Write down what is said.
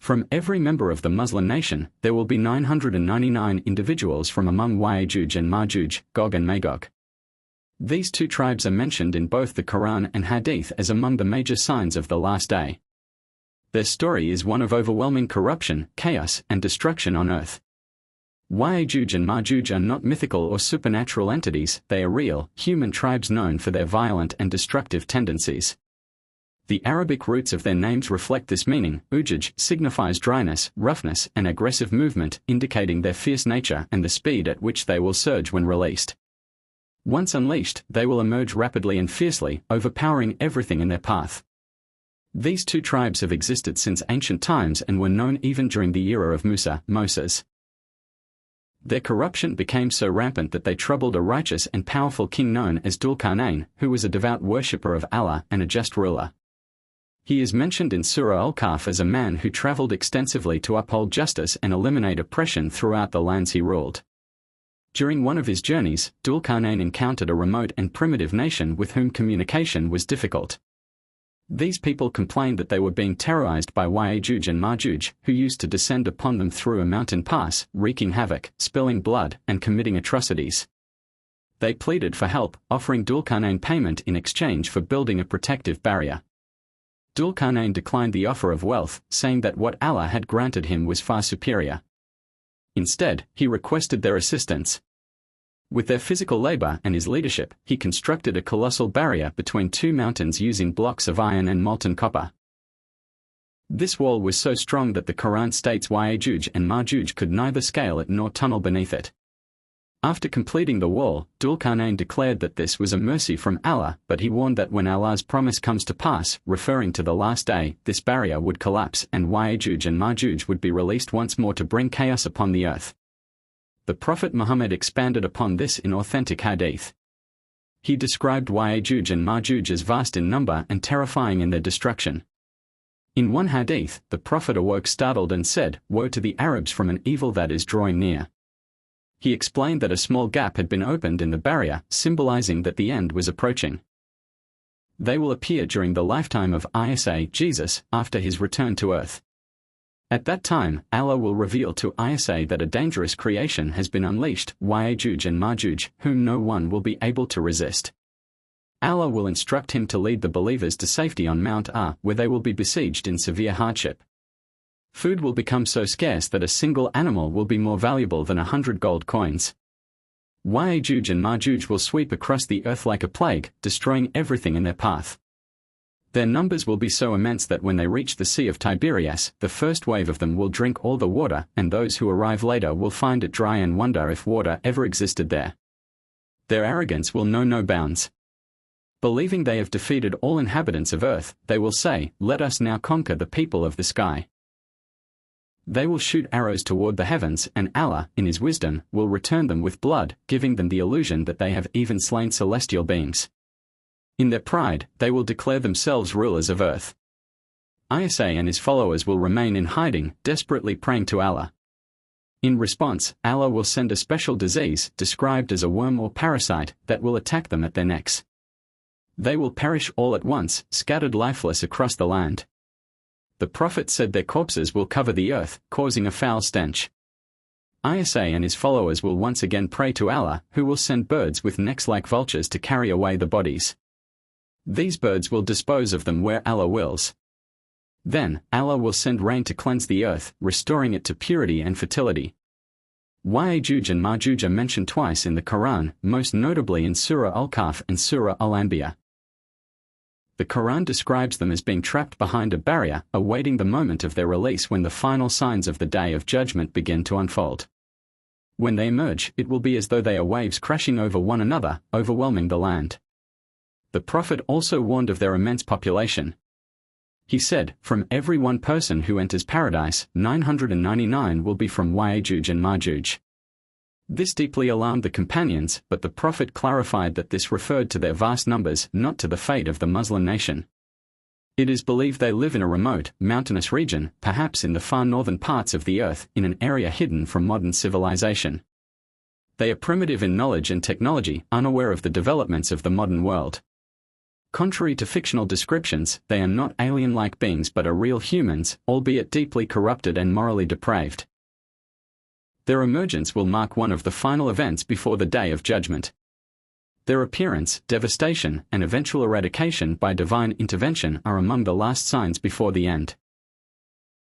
From every member of the Muslim nation, there will be 999 individuals from among Yajuj and Majuj, Gog and Magog. These two tribes are mentioned in both the Quran and Hadith as among the major signs of the last day. Their story is one of overwhelming corruption, chaos, and destruction on earth. Yajuj and Majuj are not mythical or supernatural entities, they are real, human tribes known for their violent and destructive tendencies. The Arabic roots of their names reflect this meaning. Ujuj signifies dryness, roughness, and aggressive movement, indicating their fierce nature and the speed at which they will surge when released. Once unleashed, they will emerge rapidly and fiercely, overpowering everything in their path. These two tribes have existed since ancient times and were known even during the era of Moses. Their corruption became so rampant that they troubled a righteous and powerful king known as qarnayn, who was a devout worshipper of Allah and a just ruler. He is mentioned in Surah Al-Kahf as a man who traveled extensively to uphold justice and eliminate oppression throughout the lands he ruled. During one of his journeys, qarnayn encountered a remote and primitive nation with whom communication was difficult. These people complained that they were being terrorized by Yajuj and Majuj, who used to descend upon them through a mountain pass, wreaking havoc, spilling blood, and committing atrocities. They pleaded for help, offering qarnayn payment in exchange for building a protective barrier. qarnayn declined the offer of wealth, saying that what Allah had granted him was far superior. Instead, he requested their assistance. With their physical labor and his leadership, he constructed a colossal barrier between two mountains using blocks of iron and molten copper. This wall was so strong that the Quran states Yajuj and Majuj could neither scale it nor tunnel beneath it. After completing the wall, qarnayn declared that this was a mercy from Allah, but he warned that when Allah's promise comes to pass, referring to the last day, this barrier would collapse and Yajuj and Majuj would be released once more to bring chaos upon the earth. The Prophet Muhammad expanded upon this in authentic hadith. He described Yajuj and Majuj as vast in number and terrifying in their destruction. In one hadith, the Prophet awoke startled and said, "Woe to the Arabs from an evil that is drawing near." He explained that a small gap had been opened in the barrier, symbolizing that the end was approaching. They will appear during the lifetime of Jesus, after his return to earth. At that time, Allah will reveal to that a dangerous creation has been unleashed, Yajuj and Majuj, whom no one will be able to resist. Allah will instruct him to lead the believers to safety on Mount where they will be besieged in severe hardship. Food will become so scarce that a single animal will be more valuable than 100 gold coins. Yajuj and Majuj will sweep across the earth like a plague, destroying everything in their path. Their numbers will be so immense that when they reach the Sea of Tiberias, the first wave of them will drink all the water, and those who arrive later will find it dry and wonder if water ever existed there. Their arrogance will know no bounds. Believing they have defeated all inhabitants of earth, they will say, "Let us now conquer the people of the sky." They will shoot arrows toward the heavens, and Allah, in His wisdom, will return them with blood, giving them the illusion that they have even slain celestial beings. In their pride, they will declare themselves rulers of earth. Isa and his followers will remain in hiding, desperately praying to Allah. In response, Allah will send a special disease, described as a worm or parasite, that will attack them at their necks. They will perish all at once, scattered lifeless across the land. The Prophet said their corpses will cover the earth, causing a foul stench. Isa and his followers will once again pray to Allah, who will send birds with necks like vultures to carry away the bodies. These birds will dispose of them where Allah wills. Then, Allah will send rain to cleanse the earth, restoring it to purity and fertility. Yajuj and Majuj are mentioned twice in the Quran, most notably in Surah Al-Kahf and Surah Al-Anbiya. The Quran describes them as being trapped behind a barrier, awaiting the moment of their release when the final signs of the Day of Judgment begin to unfold. When they emerge, it will be as though they are waves crashing over one another, overwhelming the land. The Prophet also warned of their immense population. He said, "From every one person who enters paradise, 999 will be from Yajuj and Majuj." This deeply alarmed the companions, but the Prophet clarified that this referred to their vast numbers, not to the fate of the Muslim nation. It is believed they live in a remote, mountainous region, perhaps in the far northern parts of the earth, in an area hidden from modern civilization. They are primitive in knowledge and technology, unaware of the developments of the modern world. Contrary to fictional descriptions, they are not alien-like beings but are real humans, albeit deeply corrupted and morally depraved. Their emergence will mark one of the final events before the Day of Judgment. Their appearance, devastation, and eventual eradication by divine intervention are among the last signs before the end.